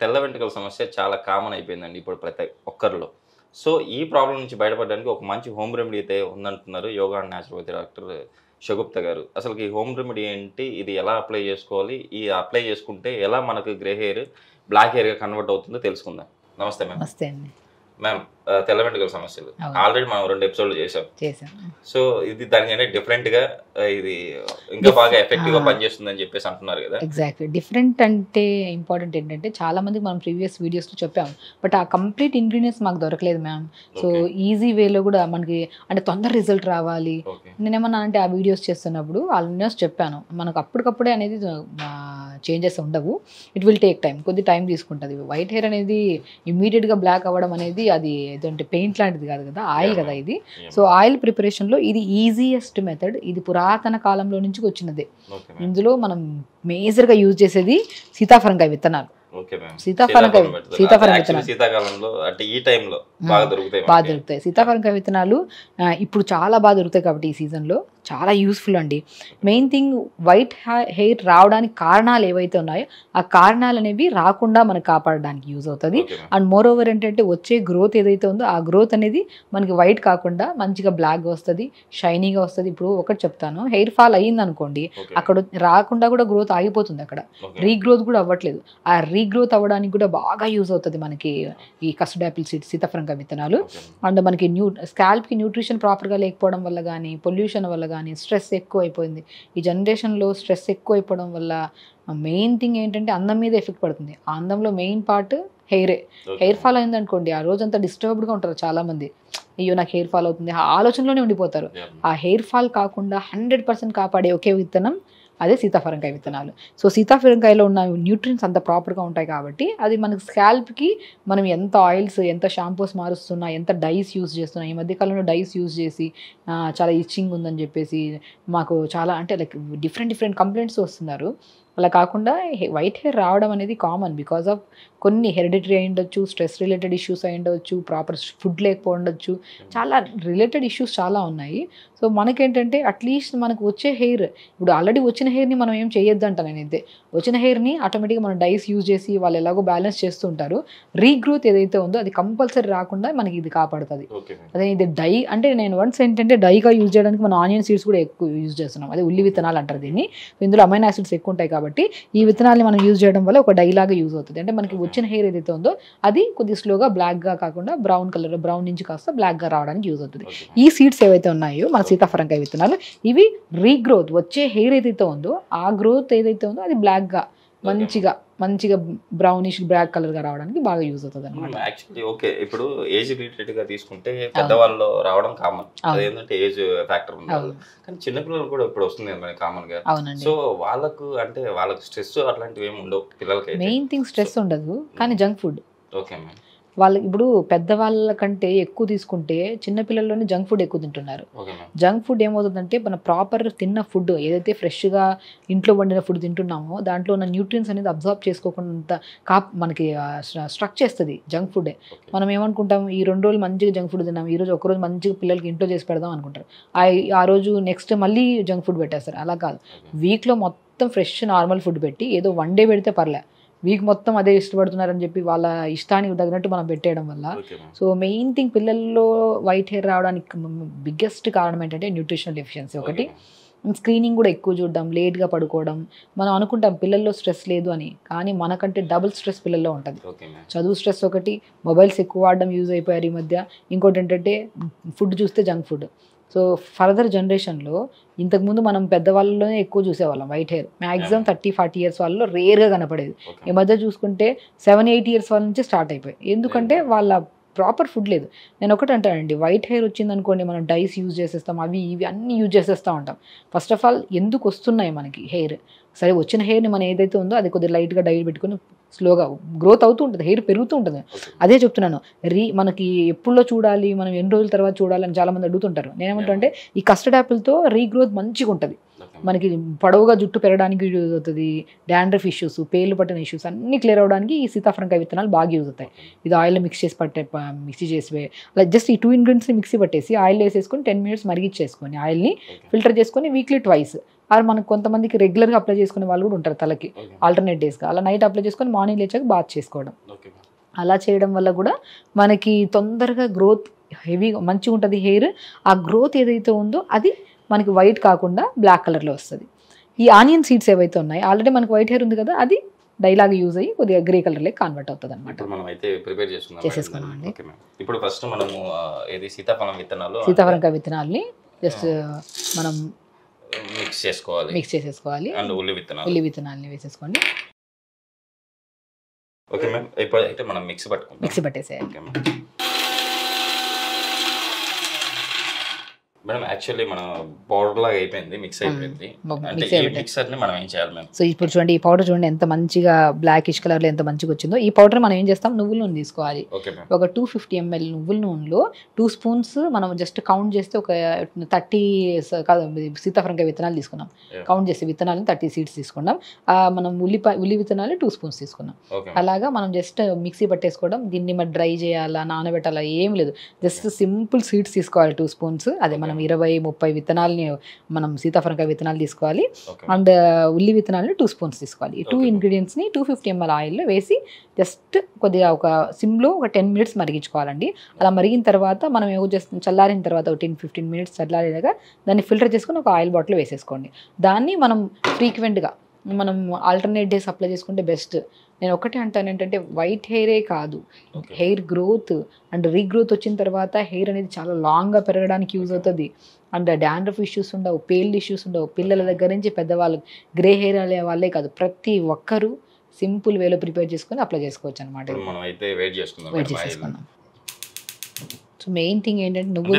తెల్ల వెంట్రుకల సమస్య చాలా కామన్ అయిపోయిందండి ఇప్పుడు ప్రతి ఒక్కరిలో. సో ఈ ప్రాబ్లం నుంచి బయటపడడానికి ఒక మంచి హోమ్ రెమెడీ అయితే ఉందంటున్నారు yoga and naturopathy doctor Shagufta గారు. అసలుకి ఈ హోమ్ రెమెడీ ఏంటి? ఇది ఎలా అప్లై చేసుకోవాలి? ఈ అప్లై చేసుకుంటే ఎలా మనకు గ్రే హెయిర్ బ్లాక్ హెయిర్గా కన్వర్ట్ అవుతుందో తెలుసుకుందాం. నమస్తే మ్యామ్. నమస్తే అండి మ్యామ్, తెల్ల వెంట్రుకల సమస్యలు ఆల్రెడీ మనం 2 ఎపిసోడ్లు చేసాం. సో ఇది దానికంటే డిఫరెంట్గా ఇది ఇంకా బాగా ఎఫెక్టివ్గా పనిచేస్తుందని చెప్పేసి అంటున్నారు కదా. ఎగ్జాక్ట్లీ. డిఫరెంట్ అంటే ఇంపార్టెంట్ ఏంటంటే చాలా మందికి మనం ప్రీవియస్ వీడియోస్లో చెప్పాము, బట్ ఆ కంప్లీట్ ఇంగ్రీడియంట్స్ మాకు దొరకలేదు మ్యామ్. సో ఈజీ వేలో కూడా మనకి అంటే తొందర రిజల్ట్ రావాలి. నేనేమన్నా అంటే ఆ వీడియోస్ చేస్తున్నప్పుడు ఆల్మోస్ట్ చెప్పాను, మనకు అప్పటికప్పుడే అనేది చేంజెస్ ఉండవు. ఇట్ విల్ టేక్ టైం, కొద్ది టైం తీసుకుంటుంది. వైట్ హెయిర్ అనేది ఇమ్మీడియట్గా బ్లాక్ అవ్వడం అనేది అది ఏదంటే పెయింట్ లాంటిది కాదు కదా, ఆయిల్ కదా ఇది. సో ఆయిల్ ప్రిపరేషన్లో ఇది ఈజియెస్ట్ మెథడ్. ఇది పురాతన కాలంలో నుంచి వచ్చినదే. ఇందులో మనం మేజర్గా యూజ్ చేసేది సీతాఫలంకాయ విత్తనాలు. సీతాఫలంకాయ శీతాకాలంలో అంటే ఈ టైంలో బాగా దొరుకుతాయి సీతాఫలంకాయ విత్తనాలు. ఇప్పుడు చాలా బాగా దొరుకుతాయి కాబట్టి ఈ సీజన్లో చాలా యూస్ఫుల్ అండి. మెయిన్ థింగ్ వైట్ హెయిర్ రావడానికి కారణాలు ఏవైతే ఉన్నాయో ఆ కారణాలు అనేవి రాకుండా మనకు కాపాడడానికి యూజ్ అవుతుంది. అండ్ మోర్ ఓవర్ ఏంటంటే వచ్చే గ్రోత్ ఏదైతే ఉందో ఆ గ్రోత్ అనేది మనకి వైట్ కాకుండా మంచిగా బ్లాక్గా వస్తుంది, షైనీగా వస్తుంది. ఇప్పుడు ఒకటి చెప్తాను, హెయిర్ ఫాల్ అయ్యింది అనుకోండి, అక్కడ రాకుండా కూడా గ్రోత్ ఆగిపోతుంది, అక్కడ రీగ్రోత్ కూడా అవ్వట్లేదు. ఆ రీగ్రోత్ అవ్వడానికి కూడా బాగా యూజ్ అవుతుంది మనకి ఈ కస్టర్డ్ యాపిల్ సీడ్స్, సీతాఫలంకాయ విత్తనాలు. అండ్ మనకి స్కాల్ప్కి న్యూట్రిషన్ ప్రాపర్గా లేకపోవడం వల్ల కానీ, పొల్యూషన్ వల్ల కానీ స్ట్రెస్ ఎక్కువ అయిపోయింది. ఈ జనరేషన్లో స్ట్రెస్ ఎక్కువ అయిపోవడం వల్ల మెయిన్ థింగ్ ఏంటంటే అందం మీద ఎఫెక్ట్ పడుతుంది. ఆ అందంలో మెయిన్ పార్ట్ హెయిరే. హెయిర్ ఫాల్ అయింది అనుకోండి, ఆ రోజంతా డిస్టర్బ్డ్గా ఉంటారు చాలామంది. అయ్యో నాకు హెయిర్ ఫాల్ అవుతుంది ఆ ఆలోచనలోనే ఉండిపోతారు. ఆ హెయిర్ ఫాల్ కాకుండా 100% కాపాడే ఒకే విత్తనం అదే సీతాఫలంకాయ విత్తనాలు. సో సీతాఫలంకాయలో ఉన్న న్యూట్రియన్స్ అంత ప్రాపర్గా ఉంటాయి కాబట్టి అది మనకి స్కాల్ప్కి మనం ఎంత ఆయిల్స్, ఎంత షాంపూస్ మారుస్తున్నా, ఎంత డైస్ యూజ్ చేస్తున్నా, ఈ మధ్యకాలంలో డైస్ యూజ్ చేసి చాలా ఇచ్చింగ్ ఉందని చెప్పేసి మాకు చాలా అంటే లైక్ డిఫరెంట్ కంప్లైంట్స్ వస్తున్నారు. అలా కాకుండా వైట్ హెయిర్ రావడం అనేది కామన్ బికాజ్ ఆఫ్ కొన్ని హెరిడిటరీ అయి ఉండొచ్చు, స్ట్రెస్ రిలేటెడ్ ఇష్యూస్ అయి ఉండొచ్చు, ప్రాపర్ ఫుడ్ లేకపోయి ఉండొచ్చు, చాలా రిలేటెడ్ ఇష్యూస్ చాలా ఉన్నాయి. సో మనకేంటంటే అట్లీస్ట్ మనకు వచ్చే హెయిర్, ఇప్పుడు ఆల్రెడీ వచ్చిన హెయిర్ని మనం ఏం చేయొద్దు అంట నేనైతే. వచ్చిన హెయిర్ని ఆటోమేటిక్గా మనం డైస్ యూజ్ చేసి వాళ్ళు ఎలాగో బ్యాలెన్స్ చేస్తూ ఉంటారు. రీగ్రోత్ ఏదైతే ఉందో అది కంపల్సరీ రాకుండా మనకి ఇది కాపాడుతుంది. అదే ఇది డై అంటే నేను వన్స్ ఏంటంటే డైగా యూజ్ చేయడానికి మనం ఆనియన్ సీడ్స్ కూడా ఎక్కువ యూజ్ చేస్తున్నాం. అదే ఉల్లి విత్తనాలు అంటారు దీన్ని. ఇందులో అమైనో యాసిడ్స్ ఎక్కువ ఉంటాయి కాబట్టి ఈ విత్తనాన్ని మనం యూజ్ చేయడం వల్ల ఒక డైలాగా యూజ్ అవుతుంది. అంటే మనకి వచ్చిన హెయిర్ ఏదైతే ఉందో అది కొద్ది స్లోగా బ్లాక్గా కాకుండా బ్రౌన్ కలర్, బ్రౌన్ నుంచి కాస్త బ్లాక్గా రావడానికి యూజ్ అవుతుంది. ఈ సీడ్స్ ఏవైతే ఉన్నాయో మన సీతాఫలంకాయ విత్తనాలు, ఇవి రీగ్రోత్ వచ్చే హెయిర్ ఏదైతే ఉందో ఆ గ్రోత్ ఏదైతే ఉందో అది బ్లాక్గా మంచిగా బ్రౌనిష్ బ్లాక్ కలర్ గా రావడానికి బాగా యూజ్ అవుతుంది అన్నమాట. యాక్చువల్లీ ఓకే, ఇప్పుడు ఏజ్ రిలేటెడ్ గా తీసుకుంటే పెద్దవాళ్ళు రావడం కామన్, అదేంటంటే ఏజ్ ఫ్యాక్టర్ ఉంది. కానీ చిన్నపిల్లలు కూడా ఇప్పుడు వస్తుంది మనకి కామన్ గా. సో వాళ్ళకు అంటే వాళ్ళకి స్ట్రెస్ అట్లాంటివి ఏమి ఉండవు పిల్లలకి. మెయిన్ థింగ్ స్ట్రెస్ ఉండదు, కానీ జంక్ ఫుడ్. Okay ma'am. వాళ్ళకి ఇప్పుడు పెద్దవాళ్ళ కంటే ఎక్కువ తీసుకుంటే చిన్నపిల్లల్లోనే జంక్ ఫుడ్ ఎక్కువ తింటున్నారు. జంక్ ఫుడ్ ఏమవుతుందంటే మన ప్రాపర్ తిన్న ఫుడ్ ఏదైతే ఫ్రెష్గా ఇంట్లో వండిన ఫుడ్ తింటున్నామో దాంట్లో ఉన్న న్యూట్రియన్స్ అనేది అబ్జర్వ్ చేసుకోకుండా మనకి స్ట్రక్ చేస్తుంది జంక్ ఫుడ్. మనం ఏమనుకుంటాం, ఈ 2 రోజులు మంచిగా జంక్ ఫుడ్ తిన్నాం, ఈ రోజు ఒకరోజు మంచిగా పిల్లలకి ఇంట్లో చేసి పెడదాం అనుకుంటారు. ఆ రోజు నెక్స్ట్ మళ్ళీ జంక్ ఫుడ్ పెట్టేస్తారు. అలా కాదు, వీక్లో మొత్తం ఫ్రెష్ నార్మల్ ఫుడ్ పెట్టి ఏదో 1 డే పెడితే పర్లే, వీక్ మొత్తం అదే ఇష్టపడుతున్నారని చెప్పి వాళ్ళ ఇష్టానికి తగినట్టు మనం పెట్టేయడం వల్ల. సో మెయిన్ థింగ్ పిల్లల్లో వైట్ హెయిర్ రావడానికి బిగ్గెస్ట్ కారణం ఏంటంటే న్యూట్రిషనల్ డెఫిషియన్సీ ఒకటి. స్క్రీనింగ్ కూడా ఎక్కువ చూడడం, లేట్గా పడుకోవడం. మనం అనుకుంటాం పిల్లల్లో స్ట్రెస్ లేదు అని, కానీ మనకంటే డబుల్ స్ట్రెస్ పిల్లల్లో ఉంటుంది. చదువు స్ట్రెస్ ఒకటి, మొబైల్స్ ఎక్కువ వాడడం యూజ్ అయిపోయారు ఈ మధ్య. ఇంకోటి ఏంటంటే ఫుడ్ చూస్తే జంక్ ఫుడ్. సో ఫర్దర్ జనరేషన్లో ఇంతకుముందు మనం పెద్దవాళ్ళలోనే ఎక్కువ చూసేవాళ్ళం వైట్ హెయిర్. మ్యాక్సిమం 30-40 ఇయర్స్ వాళ్ళలో రేర్గా కనపడేది. ఈ మధ్య చూసుకుంటే 7-8 ఇయర్స్ వాళ్ళ నుంచి స్టార్ట్ అయిపోయాయి. ఎందుకంటే వాళ్ళ ప్రాపర్ ఫుడ్ లేదు. నేను ఒకటి అంటానండి, వైట్ హెయిర్ వచ్చింది అనుకోండి, మనం డైస్ యూజ్ చేసేస్తాం, అవి ఇవి అన్నీ యూజ్ చేసేస్తూ ఉంటాం. ఫస్ట్ ఆఫ్ ఆల్ ఎందుకు వస్తున్నాయి మనకి హెయిర్? సరే వచ్చిన హెయిర్ని మనం ఏదైతే ఉందో అది కొద్దిగా లైట్గా డై పెట్టుకుని స్లోగా గ్రోత్ అవుతూ ఉంటుంది, హెయిర్ పెరుగుతూ ఉంటుంది. అదే చెప్తున్నాను, మనకి ఎప్పుడులో చూడాలి, మనం ఎన్ని రోజుల తర్వాత చూడాలి అని చాలామంది అడుగుతుంటారు. నేనేమంటా అంటే ఈ కస్టర్డ్ యాపిల్తో రీగ్రోత్ మంచిగా ఉంటుంది. మనకి పొడవుగా జుట్టు పెరగడానికి యూజ్ అవుతుంది, డాండ్రఫ్ ఇష్యూస్, పేర్లు పట్టిన ఇష్యూస్ అన్ని క్లియర్ అవడానికి ఈ సీతాఫలంకాయ విత్తనాలు బాగా యూజ్ అవుతాయి. ఇది ఆయిల్ మిక్సీ చేసి అలా జస్ట్ ఈ 2 ఇంగ్రీడియంట్స్ని మిక్సీ పట్టేసి ఆయిల్ వేసేసుకొని 10 minutes మరిగిచ్చేసుకొని ఆయిల్ని ఫిల్టర్ చేసుకొని వీక్లీ ట్వైస్ ఆర్ మనకు కొంతమందికి రెగ్యులర్గా అప్లై చేసుకునే వాళ్ళు కూడా ఉంటారు తలకి ఆల్టర్నేట్ డేస్గా. అలా నైట్ అప్లై చేసుకొని మార్నింగ్ లేచాక బాత్ చేసుకోవడం. అలా చేయడం వల్ల కూడా మనకి తొందరగా గ్రోత్ హెవీగా మంచిగా ఉంటుంది హెయిర్. ఆ గ్రోత్ ఏదైతే ఉందో అది మనకి వైట్ కాకుండా బ్లాక్ కలర్లో వస్తుంది. ఈ ఆనియన్ సీడ్స్ ఏవైతే ఉన్నాయి ఆల్రెడీ మనకి వైట్ హెయిర్ ఉంది కదా, అది డైలాగ్ యూజ్ అయ్యి కొద్దిగా గ్రే కలర్లో కన్వర్ట్ అవుతుంది అనమాట. మనం అయితే ప్రిపేర్ చేసేసుకున్నామండి. ఇప్పుడు ఫస్ట్ మనము ఏది సీతాఫలంకాయ విత్తనాలని జస్ట్ మనం మిక్స్ చేసేసుకోవాలి. అండ్ ఉల్లి విత్తనాలని వేసేసుకోండి. ఓకే మ్యామ్, ఇప్పుడు అయితే మనం మిక్సీ పట్టేసేయాలి. మేడం యాక్చువల్లీ మన పౌడర్ లాగా అయిపోయింది, మిక్స్ అయిపోయింది. అంటే ఈ మిక్సర్ని మనం ఏం చేయాలి మ్యామ్? సో ఇప్పుడు చూడండి, ఈ పౌడర్ చూడండి ఎంత మంచిగా బ్లాకిష్ కలర్లో ఎంత మంచిగా వచ్చిందో. ఈ పౌడర్ మనం ఏం చేస్తాం, నువ్వుల నూనె తీసుకోవాలి. ఒక 250 ml నువ్వుల నూనెలో 2 spoons మనం జస్ట్ కౌంట్ చేస్తే ఒక 30 సీతాఫలంకాయ విత్తనాలు తీసుకున్నాం. కౌంట్ చేస్తే విత్తనాలను 30 seeds తీసుకున్నాం. మనం ఉల్లి విత్తనాలు 2 spoons తీసుకున్నాం. అలాగా మనం జస్ట్ మిక్సీ పట్టేసుకోవడం. దీన్ని మరి డ్రై చేయాలా, నానబెట్టాలా ఏం లేదు, జస్ట్ సింపుల్ సీడ్స్ తీసుకోవాలి 2 spoons. అదే మనం 20-30 విత్తనాలని మనం సీతాఫలంకాయ విత్తనాలు తీసుకోవాలి. అండ్ ఉల్లి విత్తనాలని 2 spoons తీసుకోవాలి. ఈ 2 ఇంగ్రీడియంట్స్ని 250 ml ఆయిల్లో వేసి జస్ట్ కొద్దిగా ఒక సిమ్లో ఒక 10 minutes మరిగించుకోవాలండి. అలా మరిగిన తర్వాత మనం ఏమో చేస్తాం, చల్లారిన తర్వాత ఒక 10-15 minutes చల్లారేదాకా దాన్ని ఫిల్టర్ చేసుకుని ఒక ఆయిల్ బాటిల్ వేసేసుకోండి. దాన్ని మనం ఫ్రీక్వెంట్గా మనం ఆల్టర్నేట్ డేస్ అప్లై చేసుకుంటే బెస్ట్. నేను ఒకటే అంటాను ఏంటంటే, వైట్ హెయిరే కాదు, హెయిర్ గ్రోత్ అండ్ రీగ్రోత్ వచ్చిన తర్వాత హెయిర్ అనేది చాలా లాంగ్గా పెరగడానికి యూజ్ అవుతుంది. అండ్ డాండ్రఫ్ ఇష్యూస్ ఉండవు, పేల్ ఇష్యూస్ ఉండవు. పిల్లల దగ్గర నుంచి పెద్దవాళ్ళు, గ్రే హెయిర్ అనే వాళ్ళే కాదు, ప్రతి ఒక్కరూ సింపుల్ వేలో ప్రిపేర్ చేసుకొని అప్లై చేసుకోవచ్చు అనమాట. వెయిట్ చేసుకుందాం. సో మెయిన్ థింగ్ ఏంటంటే, నువ్వు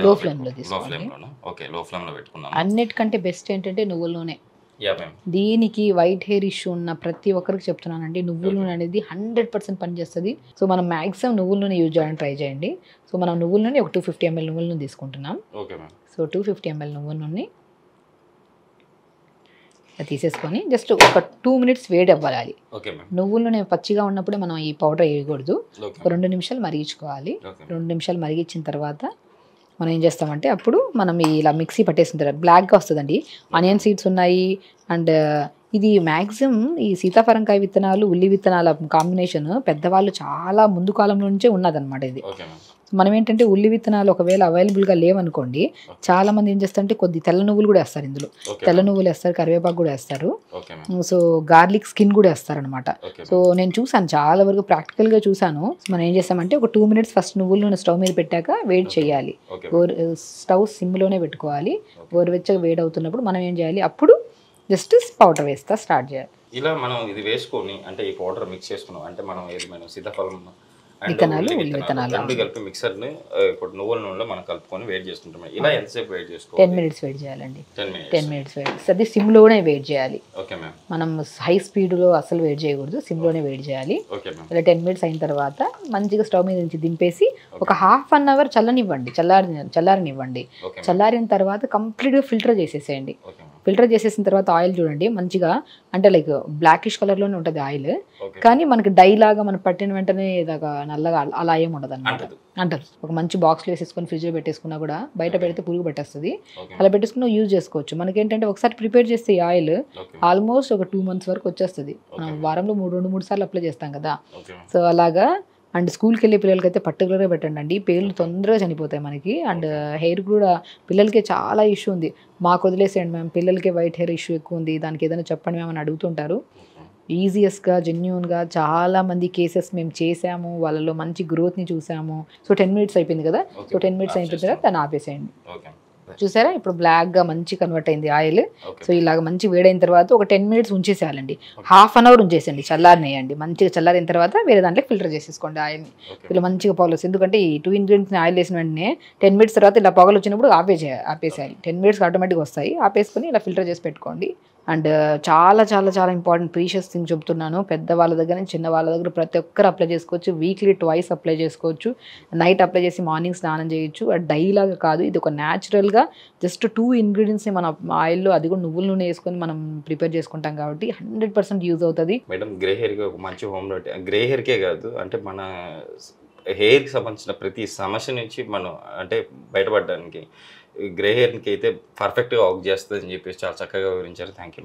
లో ఫ్లేమ్లో తీసుకోవాలి. అన్నిటికంటే బెస్ట్ ఏంటంటే నువ్వుల నూనె. దీనికి వైట్ హెయిర్ ఇష్యూ ఉన్న ప్రతి ఒక్కరికి చెప్తున్నానండి, నువ్వుల నూనె అనేది 100% పనిచేస్తుంది. సో మనం మ్యాక్సిమం నువ్వుల నూనె యూజ్ చేయడానికి ట్రై చేయండి. సో మనం నువ్వుల నూనె ఒక 250 ml నువ్వుల నూనె తీసుకుంటున్నాం. సో 250 ml నువ్వుల నూనె తీసేసుకొని జస్ట్ ఒక 2 minutes వేడి అవ్వాలి. నువ్వుల నూనె పచ్చిగా ఉన్నప్పుడే మనం ఈ పౌడర్ వేయకూడదు. ఒక 2 నిమిషాలు మరిగించుకోవాలి. 2 నిమిషాలు మరిగించిన తర్వాత మనం ఏం చేస్తామంటే, అప్పుడు మనం ఇలా మిక్సీ పట్టేసిన తర్వాత బ్లాక్గా వస్తుందండి. ఆనియన్ సీడ్స్ ఉన్నాయి. అండ్ ఇది మ్యాక్సిమం ఈ సీతాఫలంకాయ విత్తనాలు ఉల్లి విత్తనాల కాంబినేషన్ పెద్దవాళ్ళు చాలా ముందు కాలంలో నుంచే ఉన్నదన్నమాట. ఇది మనం ఏంటంటే, ఉల్లి విత్తనాలు ఒకవేళ అవైలబుల్గా లేవనుకోండి, చాలా మంది ఏం చేస్తారంటే కొద్ది తెల్ల నువ్వులు కూడా వేస్తారు ఇందులో. తెల్ల నువ్వులు వేస్తారు, కరివేపాకు కూడా వేస్తారు. సో గార్లిక్ స్కిన్ కూడా వేస్తారు అనమాట. సో నేను చూసాను, చాలా వరకు ప్రాక్టికల్గా చూసాను. మనం ఏం చేస్తామంటే, ఒక 2 minutes ఫస్ట్ నువ్వుల నూనె స్టవ్ మీద పెట్టాక వేడి చేయాలి. స్టవ్ సిమ్లోనే పెట్టుకోవాలి. గోరువెచ్చగా వేడి అవుతున్నప్పుడు మనం ఏం చేయాలి, అప్పుడు జస్ట్ పౌడర్ వేస్తా స్టార్ట్ చేయాలి. ఇలా మనం ఇది వేసుకొని, అంటే ఈ పౌడర్ మిక్స్ చేసుకున్నాం అంటే మనం సీతాఫలం విత్తనాలు ఉల్లి విత్తనాలు రెండు కలిపి మిక్సర్ని ఇప్పుడు నువ్వుల నూనెలో మనం కలుపుకొని వేడి చేసుకుంటాం. ఇలా ఎంతసేపు వేడి చేసుకోవాలి? 10 minutes వేడి చేయాలండి. 10 minutes వేడి. అది సిమ్లోనే వేడి చేయాలి. మనం హై స్పీడ్లో అసలు వేడి చేయకూడదు, సిమ్లోనే వేడి చేయాలి. ఇలా 10 minutes అయిన తర్వాత మంచిగా స్టవ్ మీద నుంచి దింపేసి ఒక 1/2 hour చల్లనివ్వండి, చల్లారనివ్వండి. చల్లారిన తర్వాత కంప్లీట్గా ఫిల్టర్ చేసేసేయండి. ఫిల్టర్ చేసేసిన తర్వాత ఆయిల్ చూడండి మంచిగా, అంటే లైక్ బ్లాకిష్ కలర్లోనే ఉంటుంది ఆయిల్. కానీ మనకి డై లాగా మనం పట్టిన వెంటనే నల్లగా అలా ఏమి ఉండదు అనమాట. అంటారు ఒక మంచి బాక్స్లో వేసేసుకొని ఫ్రిడ్జ్లో పెట్టేసుకున్నా కూడా బయట పెడితే పురుగు పెట్టేస్తుంది. అలా పెట్టేసుకుని యూజ్ చేసుకోవచ్చు. మనకేంటంటే ఒకసారి ప్రిపేర్ చేస్తే ఈ ఆయిల్ ఆల్మోస్ట్ ఒక 2 months వరకు వచ్చేస్తుంది. మనం వారంలో 2-3 సార్లు అప్లై చేస్తాం కదా. సో అలాగా. అండ్ స్కూల్కి వెళ్ళే పిల్లలకైతే పర్టికులర్గా పెట్టండి అండి, పేర్లు తొందరగా చనిపోతాయి మనకి. అండ్ హెయిర్ కూడా పిల్లలకి చాలా ఇష్యూ ఉంది. మాకు వదిలేసేయండి మ్యామ్, పిల్లలకి వైట్ హెయిర్ ఇష్యూ ఎక్కువ ఉంది, దానికి ఏదైనా చెప్పండి మ్యామ్ అని అడుగుతుంటారు. ఈజియస్గా జెన్యూన్గా చాలామంది కేసెస్ మేము చేసాము, వాళ్ళలో మంచి గ్రోత్ని చూసాము. సో 10 minutes అయిపోయింది కదా. సో 10 minutes అయిపోయిన తర్వాత దాన్ని ఆపేసేయండి. చూసారా, ఇప్పుడు బ్లాక్గా మంచి కన్వర్ట్ అయింది ఆయిల్. సో ఇలాగ మంచి వేడైన తర్వాత ఒక 10 minutes ఉంచేసేయాలండి. 1/2 hour ఉంచేసండి, చల్లారినేయండి. మంచిగా చల్లారిన తర్వాత వేరే దాంట్లో ఫిల్టర్ చేసేసుకోండి ఆయిల్ని. ఇలా మంచిగా పొగలు, ఎందుకంటే ఈ 2 ingredients ఆయిల్ వేసిన వెంటనే 10 minutes తర్వాత ఇలా పొగలు వచ్చినప్పుడు ఆపేసేయాలి. 10 minutes ఆటోమేటిక్గా వస్తాయి. ఆపేసుకొని ఇలా ఫిల్టర్ చేసి పెట్టుకోండి. అండ్ చాలా చాలా చాలా ఇంపార్టెంట్ ప్రీషియస్ థింగ్ చెప్తున్నాను. పెద్ద వాళ్ళ దగ్గర నుంచి చిన్న వాళ్ళ దగ్గర ప్రతి ఒక్కరు అప్లై చేసుకోవచ్చు. వీక్లీ ట్వైస్ అప్లై చేసుకోవచ్చు. నైట్ అప్లై చేసి మార్నింగ్ స్నానం చేయొచ్చు. అది డై లాగా కాదు, ఇది ఒక న్యాచురల్గా జస్ట్ 2 ఇంగ్రీడియంట్స్ని మనం ఆయిల్లో, అది కూడా నువ్వుల నూనె వేసుకొని మనం ప్రిపేర్ చేసుకుంటాం కాబట్టి 100% యూజ్ అవుతుంది. మేడం గ్రే హెయిర్కి ఒక మంచి హోమ్ రెమెడీ, గ్రే హెయిర్కే కాదు అంటే మన హెయిర్కి సంబంధించిన ప్రతి సమస్య నుంచి మనం అంటే బయటపడడానికి గ్రే హెయిర్కి అయితే పర్ఫెక్ట్గా వర్క్ చేస్తుంది అని చెప్పేసి చాలా చక్కగా వివరించారు. Thank you.